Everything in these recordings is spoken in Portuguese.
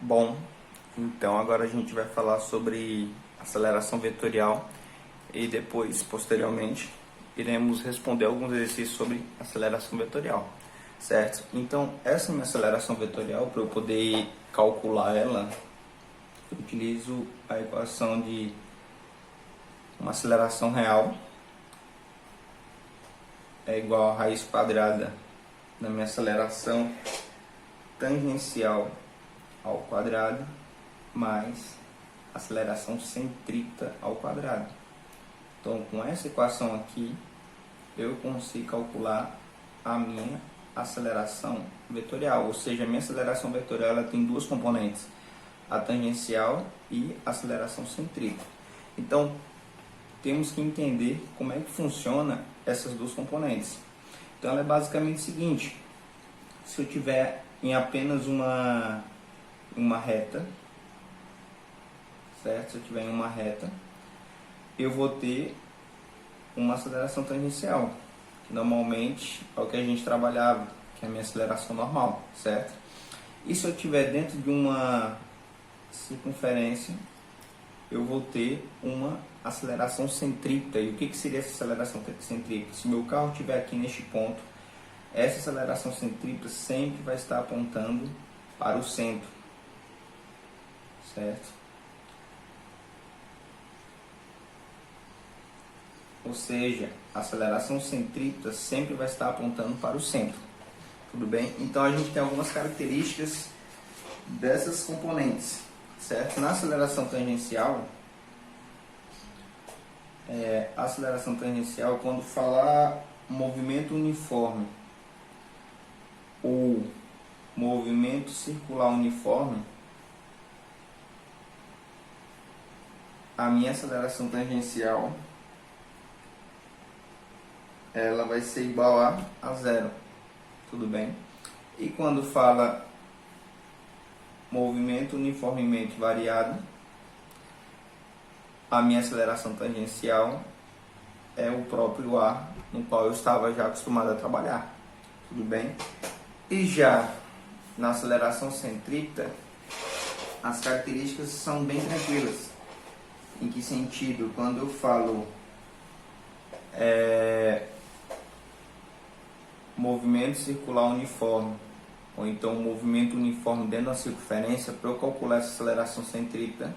Bom, então agora a gente vai falar sobre aceleração vetorial e depois, posteriormente, iremos responder alguns exercícios sobre aceleração vetorial, certo? Então, essa minha aceleração vetorial, para eu poder calcular ela, eu utilizo a equação de uma aceleração real é igual a raiz quadrada da minha aceleração tangencial ao quadrado mais aceleração centrípeta ao quadrado. Então, com essa equação aqui, eu consigo calcular a minha aceleração vetorial, ou seja, a minha aceleração vetorial ela tem duas componentes, a tangencial e a aceleração centrípeta. Então, temos que entender como é que funciona essas duas componentes. Então, ela é basicamente o seguinte: se eu tiver em apenas uma reta, certo? Se eu tiver em uma reta, eu vou ter uma aceleração tangencial, que normalmente é o que a gente trabalhava, que é a minha aceleração normal, certo? E se eu tiver dentro de uma circunferência, eu vou ter uma aceleração centrípeta. E o que seria essa aceleração centrípeta? Se meu carro estiver aqui neste ponto, essa aceleração centrípeta sempre vai estar apontando para o centro, certo? Ou seja, a aceleração centrípeta sempre vai estar apontando para o centro. Tudo bem? Então a gente tem algumas características dessas componentes, certo? Na aceleração tangencial, quando falar movimento uniforme ou movimento circular uniforme, a minha aceleração tangencial ela vai ser igual a zero, tudo bem? E quando fala movimento uniformemente variado, a minha aceleração tangencial é o próprio ar no qual eu estava já acostumado a trabalhar, tudo bem? E já na aceleração centrípeta, as características são bem tranquilas. Em que sentido? Quando eu falo movimento circular uniforme, ou então movimento uniforme dentro da circunferência, para eu calcular essa aceleração centrípeta,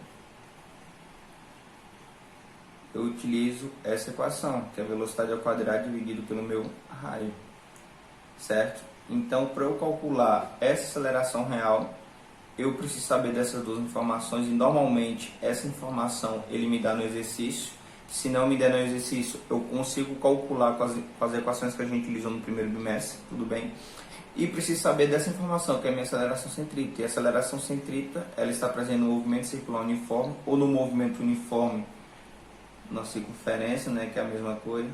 eu utilizo essa equação, que é a velocidade ao quadrado dividido pelo meu raio, certo? Então, para eu calcular essa aceleração real, eu preciso saber dessas duas informações, e normalmente essa informação ele me dá no exercício. Se não me der no exercício, eu consigo calcular com as equações que a gente utilizou no primeiro bimestre, tudo bem? E preciso saber dessa informação, que é a minha aceleração centrípeta. E a aceleração centrípeta, ela está presente no movimento circular uniforme, ou no movimento uniforme na circunferência, né, que é a mesma coisa,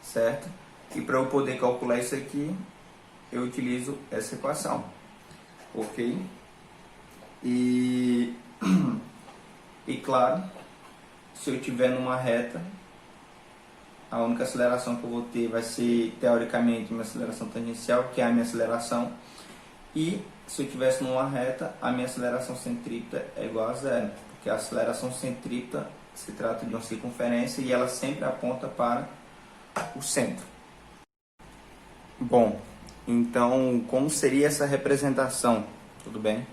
certo? E para eu poder calcular isso aqui, eu utilizo essa equação, ok? E claro, se eu estiver numa reta, a única aceleração que eu vou ter vai ser, teoricamente, minha aceleração tangencial, que é a minha aceleração. E se eu estivesse numa reta, a minha aceleração centrípeta é igual a zero, porque a aceleração centrípeta se trata de uma circunferência e ela sempre aponta para o centro. Bom, então como seria essa representação? Tudo bem?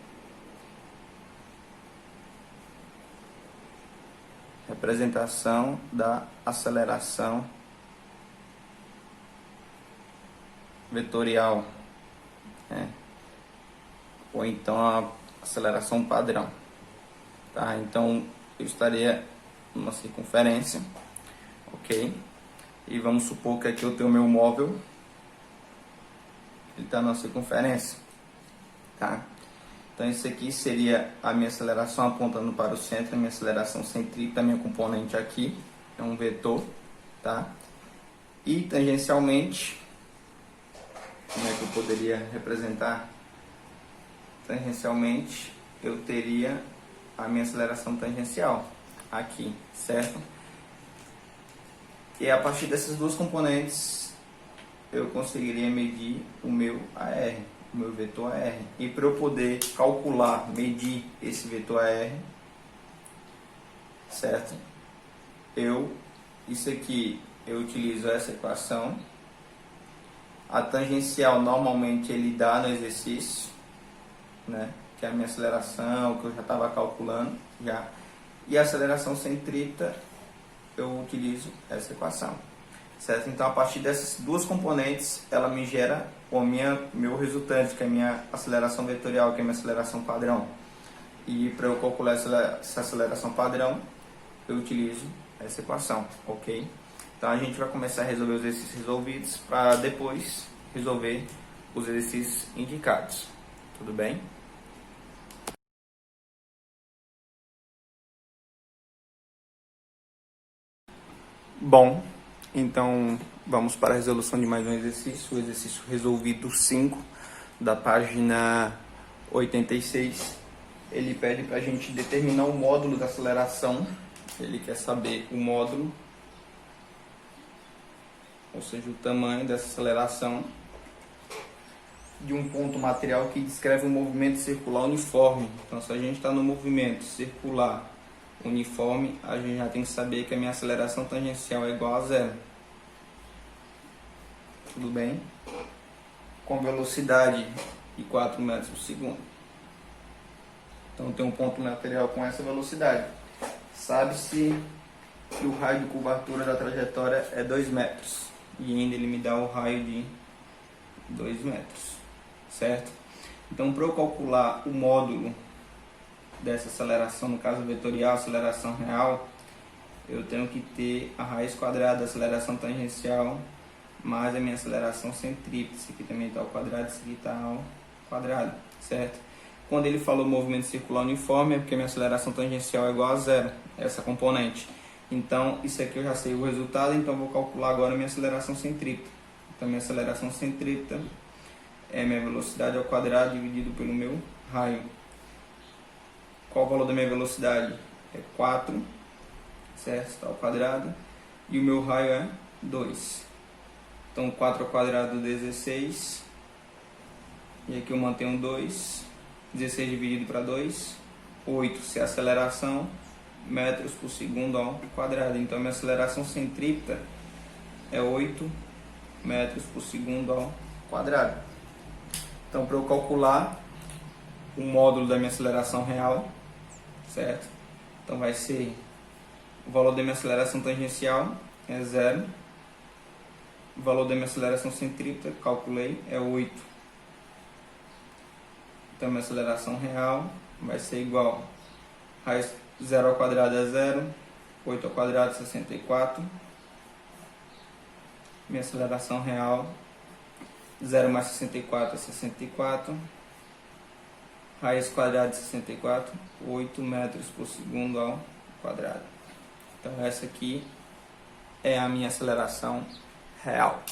Representação da aceleração vetorial, né? Ou então a aceleração padrão, tá? Então eu estaria numa circunferência, ok? E vamos supor que aqui eu tenho o meu móvel, ele está na circunferência, tá? Então isso aqui seria a minha aceleração apontando para o centro, a minha aceleração centrípeta, a minha componente aqui é um vetor, tá? E tangencialmente, como é que eu poderia representar? Tangencialmente, eu teria a minha aceleração tangencial aqui, certo? E a partir dessas duas componentes, eu conseguiria medir o meu AR. o meu vetor R. E para eu poder calcular, medir esse vetor R, certo? Isso aqui, eu utilizo essa equação. A tangencial normalmente ele dá no exercício, né? Que é a minha aceleração, que eu já estava calculando já. E a aceleração centrípeta, eu utilizo essa equação, certo? Então, a partir dessas duas componentes, ela me gera o meu resultante, que é a minha aceleração vetorial, que é a minha aceleração padrão. E para eu calcular essa aceleração padrão, eu utilizo essa equação, ok? Então, a gente vai começar a resolver os exercícios resolvidos para depois resolver os exercícios indicados. Tudo bem? Bom, então vamos para a resolução de mais um exercício, o exercício resolvido 5 da página 86. Ele pede para a gente determinar o módulo da aceleração, ele quer saber o módulo, ou seja, o tamanho dessa aceleração de um ponto material que descreve um movimento circular uniforme. Então, se a gente está no movimento circular uniforme, a gente já tem que saber que a minha aceleração tangencial é igual a zero. Tudo bem? Com velocidade de 4 metros por segundo. Então tem um ponto material com essa velocidade. Sabe-se que o raio de curvatura da trajetória é 2 metros. E ainda ele me dá o raio de 2 metros. Certo? Então, para eu calcular o módulo dessa aceleração, no caso vetorial, aceleração real, eu tenho que ter a raiz quadrada da aceleração tangencial mais a minha aceleração centrípeta. Isso aqui também está ao quadrado, isso aqui está ao quadrado, certo? Quando ele falou movimento circular uniforme, é porque a minha aceleração tangencial é igual a zero, essa componente. Então, isso aqui eu já sei o resultado, então eu vou calcular agora a minha aceleração centrípeta. Então, minha aceleração centrípeta é minha velocidade ao quadrado dividido pelo meu raio. Qual o valor da minha velocidade? É 4, certo? Está ao quadrado. E o meu raio é 2. Então, 4 ao quadrado, 16. E aqui eu mantenho 2. 16 dividido para 2. 8, se é a aceleração, metros por segundo ao quadrado. Então, a minha aceleração centrípeta é 8 metros por segundo ao quadrado. Então, para eu calcular o módulo da minha aceleração real, certo? Então, vai ser o valor da minha aceleração tangencial é 0. O valor da minha aceleração centrípeta, calculei, é 8. Então, minha aceleração real vai ser igual a 0 ao quadrado é 0, 8 ao quadrado é 64. Minha aceleração real, 0 mais 64 é 64. Raiz quadrada de 64, 8 metros por segundo ao quadrado. Então, essa aqui é a minha aceleração real.